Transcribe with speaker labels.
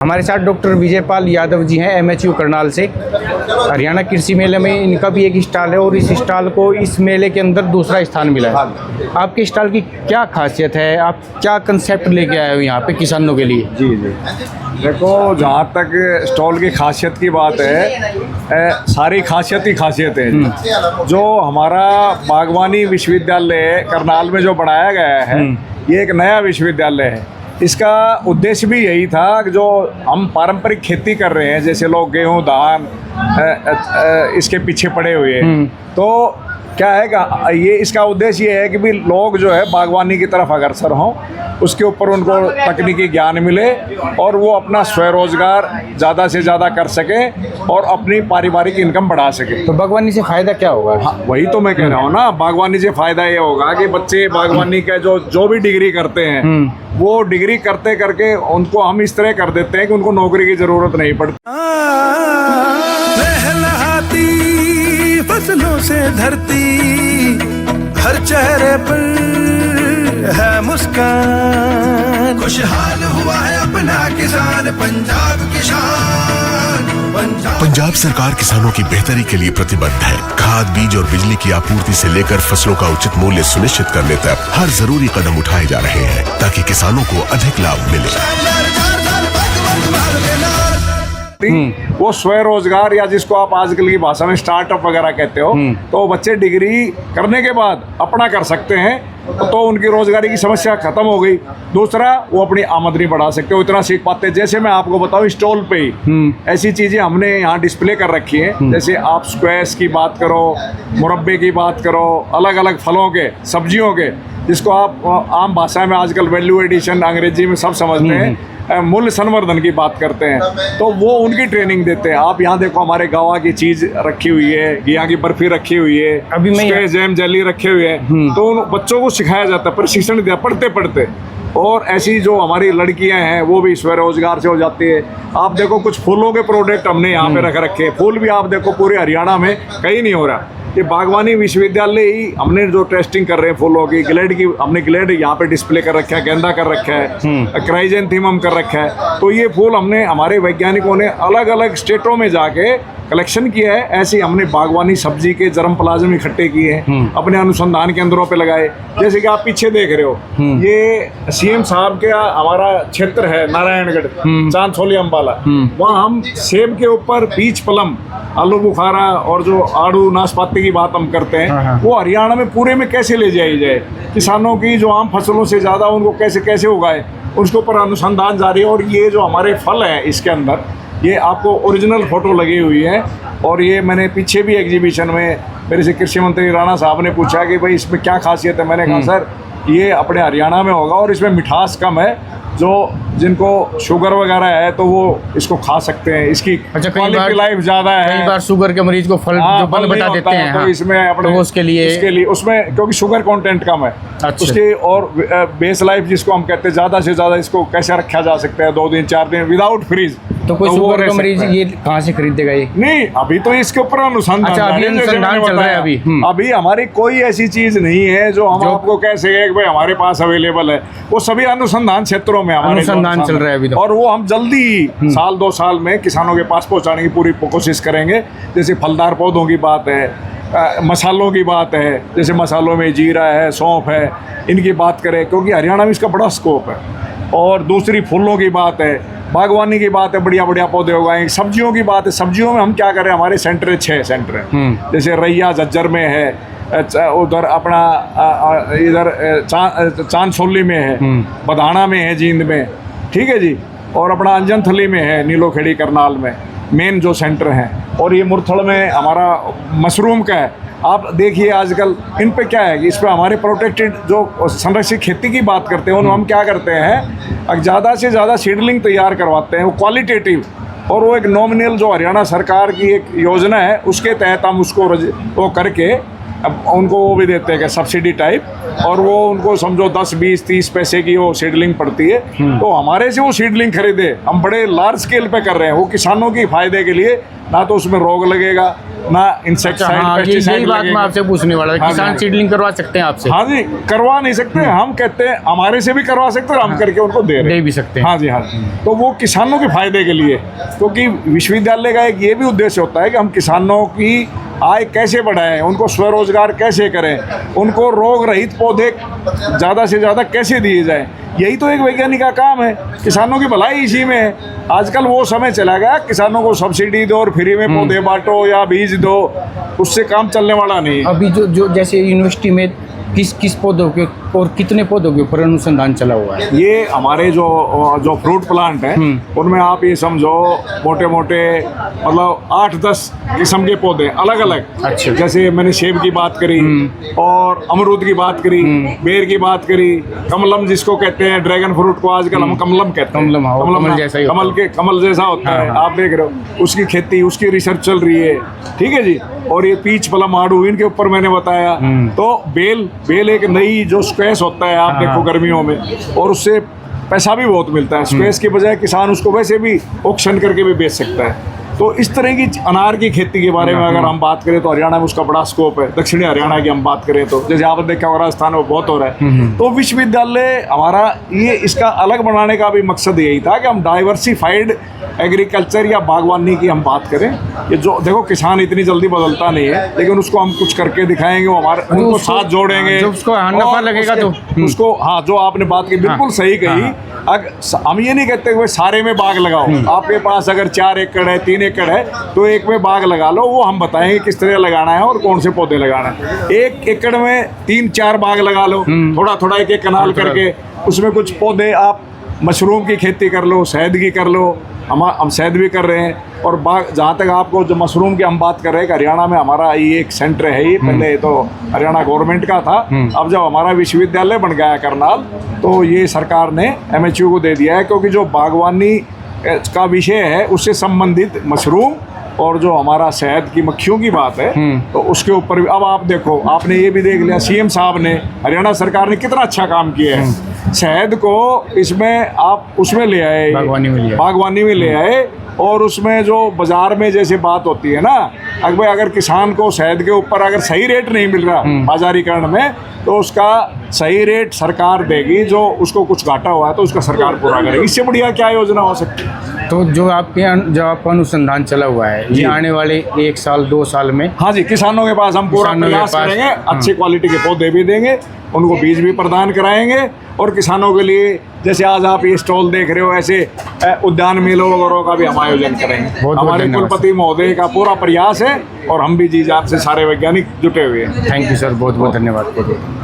Speaker 1: हमारे साथ डॉक्टर विजयपाल यादव जी हैं एमएचयू करनाल से। हरियाणा कृषि मेले में इनका भी एक स्टॉल है और इस स्टॉल को इस मेले के अंदर दूसरा स्थान मिला है। आपके स्टॉल की क्या खासियत है, आप क्या कंसेप्ट लेके आए हो यहाँ पे किसानों के लिए?
Speaker 2: जी जी, देखो जहाँ तक स्टॉल की खासियत की बात है, सारी खासियत ही खासियत है। जो हमारा बागवानी विश्वविद्यालय करनाल में जो बनाया गया है, ये एक नया विश्वविद्यालय है। इसका उद्देश्य भी यही था कि जो हम पारंपरिक खेती कर रहे हैं, जैसे लोग गेहूं धान इसके पीछे पड़े हुए हैं, तो क्या है कि ये इसका उद्देश्य ये है कि भी लोग जो है बागवानी की तरफ अग्रसर हों, उसके ऊपर उनको तकनीकी ज्ञान मिले और वो अपना स्वरोजगार ज़्यादा से ज़्यादा कर सकें और अपनी पारिवारिक इनकम बढ़ा सकें।
Speaker 1: तो बागवानी से फ़ायदा क्या होगा?
Speaker 2: हाँ, वही तो मैं कह रहा हूँ ना, बागवानी से फ़ायदा ये होगा कि बच्चे बागवानी का जो भी डिग्री करते हैं, वो डिग्री करते करके उनको हम इस तरह कर देते हैं कि उनको नौकरी की ज़रूरत नहीं पड़ती।
Speaker 3: फसलों से धरती, हर चेहरे पर है मुस्कान, खुशहाल हुआ है अपना किसान, पंजाब किसान।
Speaker 4: पंजाब सरकार किसानों की बेहतरी के लिए प्रतिबद्ध है। खाद, बीज और बिजली की आपूर्ति से लेकर फसलों का उचित मूल्य सुनिश्चित करने तक हर जरूरी कदम उठाए जा रहे हैं ताकि किसानों को अधिक लाभ मिले।
Speaker 2: वो स्वरोजगार या जिसको आप आजकल की भाषा में स्टार्टअप वगैरह कहते हो, तो बच्चे डिग्री करने के बाद अपना कर सकते हैं, तो उनकी रोजगारी की समस्या खत्म हो गई। दूसरा, वो अपनी आमदनी बढ़ा सकते हो, इतना सीख पाते हैं। जैसे मैं आपको बताऊं, स्टॉल पे ही ऐसी चीजें हमने यहाँ डिस्प्ले कर रखी हैं। जैसे आप स्क्वैश की बात करो, मुरब्बे की बात करो, अलग अलग फलों के, सब्जियों के, जिसको आप आम भाषा में आजकल वैल्यू एडिशन अंग्रेजी में सब समझते हैं, मूल्य संवर्धन की बात करते हैं, तो वो उनकी ट्रेनिंग देते हैं। आप यहाँ देखो, हमारे गावा की चीज रखी हुई है, यहाँ की बर्फी रखी हुई है,
Speaker 1: अभी मैं
Speaker 2: जैम जेली रखे हुए हैं, तो उन बच्चों को सिखाया जाता है, प्रशिक्षण दिया पढ़ते पढ़ते। और ऐसी जो हमारी लड़कियां हैं, वो भी स्वरोजगार से हो जाती है। आप देखो, कुछ फूलों के प्रोडक्ट हमने यहाँ पे रख रखे हैं। फूल भी आप देखो पूरे हरियाणा में कहीं नहीं हो रहा। ये बागवानी विश्वविद्यालय ही हमने जो टेस्टिंग कर रहे हैं फूलों की, ग्लेड की, हमने ग्लेड यहाँ पे डिस्प्ले कर रखा है, गेंदा कर रखा है, क्राइजेंथेमम कर रखा है। तो ये फूल हमने, हमारे वैज्ञानिकों ने अलग अलग स्टेटों में जाके कलेक्शन किया है। ऐसे हमने बागवानी सब्जी के जर्म प्लाज्म इकट्ठे किए हैं, अपने अनुसंधान केंद्रों पे लगाए। जैसे कि आप पीछे देख रहे हो, ये सीएम साहब का हमारा क्षेत्र है नारायणगढ़, चांदसोली अम्बाला। वहाँ हम सेब के ऊपर पीच प्लम, आलू बुखारा और जो आड़ू नाशपाती की बात हम करते हैं, वो हरियाणा में पूरे में कैसे ले जाई जाए, किसानों की जो आम फसलों से ज़्यादा उनको कैसे कैसे उगाए, उसके ऊपर अनुसंधान जारी है। और ये जो हमारे फल हैं, इसके अंदर ये आपको ओरिजिनल फ़ोटो लगी हुई है। और ये मैंने पीछे भी एग्जीबिशन में मेरे से कृषि मंत्री राणा साहब ने पूछा कि भाई इसमें क्या खासियत है। मैंने कहा सर, ये अपने हरियाणा में होगा और इसमें मिठास कम है, जो जिनको शुगर वगैरह है तो वो इसको खा सकते हैं। इसकी क्वालिटी लाइफ ज़्यादा है।
Speaker 1: कई बार शुगर के मरीज को फल जो फल बता देते हैं,
Speaker 2: तो इसमें अपने
Speaker 1: तो उसके लिए
Speaker 2: उसमें क्योंकि शुगर कंटेंट कम है,
Speaker 1: अच्छा।
Speaker 2: उसकी और बेस लाइफ जिसको हम कहते हैं, ज़्यादा से ज़्यादा इसको कैसे रखा जा सकता है 2 दिन 4 दिन विदाउट फ्रीज।
Speaker 1: तो कोई शुगर का मरीज ये कहाँ से खरीदेगा? ये
Speaker 2: नहीं, अभी तो इसके ऊपर अनुसंधान
Speaker 1: चल रहा है।
Speaker 2: अभी हमारी कोई ऐसी चीज नहीं है जो हम आपको कह सके कि भाई हमारे पास अवेलेबल है। वो सभी अनुसंधान क्षेत्रों में हमारे
Speaker 1: अनुसंधान चल रहा है अभी तो।
Speaker 2: और वो हम जल्दी ही साल 2 साल में किसानों के पास पहुंचाने की पूरी कोशिश करेंगे। जैसे फलदार पौधों की बात है, मसालों की बात है, जैसे मसालों में जीरा है, सौंफ है, इनकी बात करें, क्योंकि हरियाणा में इसका बड़ा स्कोप है। और दूसरी फूलों की बात है, बागवानी की बात है, बढ़िया बढ़िया पौधे उगाएंगे। सब्जियों की बात है, सब्जियों में हम क्या करें, हमारे सेंटर 6 सेंटर हैं। जैसे रैया झज्जर में है, उधर अपना इधर चांदसोली में है, बधाना में है, जींद में, ठीक है जी, और अपना अंजनथली में है, नीलोखेड़ी करनाल में मेन जो सेंटर हैं। और ये मुरथल में हमारा मशरूम का है। आप देखिए आजकल इन पे क्या है कि इस पर हमारे प्रोटेक्टेड जो संरक्षित खेती की बात करते हैं, उन हम क्या करते हैं, ज़्यादा से ज़्यादा सीडलिंग तैयार करवाते हैं, वो क्वालिटेटिव। और वो एक नॉमिनल जो हरियाणा सरकार की एक योजना है, उसके तहत हम उसको वो करके अब उनको वो भी देते हैं कि सब्सिडी टाइप, और वो उनको समझो 10, 20, 30 पैसे की वो सीडलिंग पड़ती है। तो हमारे से वो सीडलिंग खरीदे, हम बड़े लार्ज स्केल पे कर रहे हैं, वो किसानों की फ़ायदे के लिए। ना तो उसमें रोग लगेगा, ना इंसेक्टिसाइड
Speaker 1: हाँ, यही
Speaker 2: पेस्टिसाइड
Speaker 1: बात मैं आपसे पूछने वाला था।
Speaker 2: हाँ
Speaker 1: किसान
Speaker 2: जी।
Speaker 1: सीडलिंग करवा सकते हैं आपसे?
Speaker 2: हाँ जी, करवा नहीं सकते, हम कहते हैं हमारे से भी करवा सकते हैं और हम करके उनको दे रहे
Speaker 1: दे
Speaker 2: हैं।
Speaker 1: भी सकते हैं।
Speaker 2: हाँ जी, हाँ जी। तो वो किसानों के फायदे के लिए, क्योंकि विश्वविद्यालय का एक ये भी उद्देश्य होता है कि हम किसानों की आय कैसे बढ़ाएं, उनको स्वरोजगार कैसे करें, उनको रोग रहित पौधे ज़्यादा से ज़्यादा कैसे दिए जाएं। यही तो एक वैज्ञानिक का काम है, किसानों की भलाई इसी में है। आजकल वो समय चला गया किसानों को सब्सिडी दो और फ्री में पौधे बांटो या बीज दो, उससे काम चलने वाला नहीं है।
Speaker 1: अभी जो जैसे यूनिवर्सिटी में किस पौधों के और कितने पौधों के ऊपर अनुसंधान चला हुआ है?
Speaker 2: ये हमारे जो फ्रूट प्लांट हैं उनमें आप ये समझो मोटे मोटे मतलब 8-10 किस्म के पौधे अलग अलग।
Speaker 1: अच्छा।
Speaker 2: जैसे मैंने सेब की बात करी और अमरूद की बात करी, बेर की बात करी, कमलम जिसको कहते हैं, ड्रैगन फ्रूट को आजकल हम कमलम कहते हैं।
Speaker 1: कमलम, हाँ, वो कमल जैसा ही होता है।
Speaker 2: कमल जैसा होता है,
Speaker 1: हाँ।
Speaker 2: आप देख रहे हो। उसकी खेती, उसकी रिसर्च चल रही है, ठीक है जी। और ये पीच प्लम आड़ू, इनके ऊपर मैंने बताया। तो बेल एक नई जो स्क्वैश होता है, आप देखो गर्मियों में, और उससे पैसा भी बहुत मिलता है। स्क्वैश के बजाय किसान उसको वैसे भी ऑक्शन करके भी बेच सकता है। तो इस तरह की अनार की खेती के बारे में अगर हम बात करें तो हरियाणा में उसका बड़ा स्कोप है। दक्षिणी हरियाणा की हम बात करें तो जैसे आपने देखा होगा राजस्थान में बहुत हो रहा है। तो विश्वविद्यालय हमारा ये इसका अलग बनाने का भी मकसद यही था कि हम डाइवर्सिफाइड एग्रीकल्चर या बागवानी की हम बात करें। ये जो देखो किसान इतनी जल्दी बदलता नहीं है, लेकिन उसको हम कुछ करके दिखाएंगे, वो हमारे उनको साथ जोड़ेंगे।
Speaker 1: जब उसको नफा
Speaker 2: और
Speaker 1: लगेगा तो
Speaker 2: उसको, हाँ, जो आपने बात की बिल्कुल सही कही। हम ये नहीं कहते कि सारे में बाग लगाओ। आपके पास अगर 4 एकड़ है, 3 एकड़ है, तो एक में बाग लगा लो। वो हम बताएंगे किस तरह लगाना है और कौन से पौधे लगाना है। 1 एकड़ में 3-4 बाग लगा लो, थोड़ा थोड़ा एक कनाल करके। उसमें कुछ पौधे आप मशरूम की खेती कर लो, शहद की कर लो। हम शहद भी कर रहे हैं। और बाग, जहाँ तक आपको जो मशरूम की हम बात कर रहे हैं कि हरियाणा में हमारा ये एक सेंटर है। ये पहले तो हरियाणा गवर्नमेंट का था, अब जब हमारा विश्वविद्यालय बन गया है करनाल, तो ये सरकार ने MHU को दे दिया है, क्योंकि जो बागवानी का विषय है उससे संबंधित मशरूम और जो हमारा शहद की मक्खियों की बात है, तो उसके ऊपर भी अब आप देखो, आपने ये भी देख लिया CM साहब ने, हरियाणा सरकार ने कितना अच्छा काम किया है। शहद को इसमें आप उसमें ले आए, बागवानी में ले आए। और उसमें जो बाजार में जैसे बात होती है ना, अगर किसान को शहद के ऊपर अगर सही रेट नहीं मिल रहा बाजारीकरण में, तो उसका सही रेट सरकार देगी। जो उसको कुछ घाटा हुआ है तो उसका सरकार पूरा करेगी। इससे बढ़िया क्या योजना हो सकती है?
Speaker 1: तो जो आपका अनुसंधान चला हुआ है, ये आने वाले 1 साल 2 साल में,
Speaker 2: हाँ जी, किसानों के पास हम पूरा प्रयास करेंगे, अच्छी क्वालिटी के पौधे भी देंगे, उनको बीज भी प्रदान कराएंगे। और किसानों के लिए जैसे आज आप ये स्टॉल देख रहे हो, ऐसे उद्यान मेलों वगैरह का भी हम आयोजन करेंगे। हमारे कुलपति महोदय का पूरा प्रयास है और हम भी जी जान से सारे वैज्ञानिक जुटे हुए हैं।
Speaker 1: थैंक यू सर, बहुत बहुत धन्यवाद।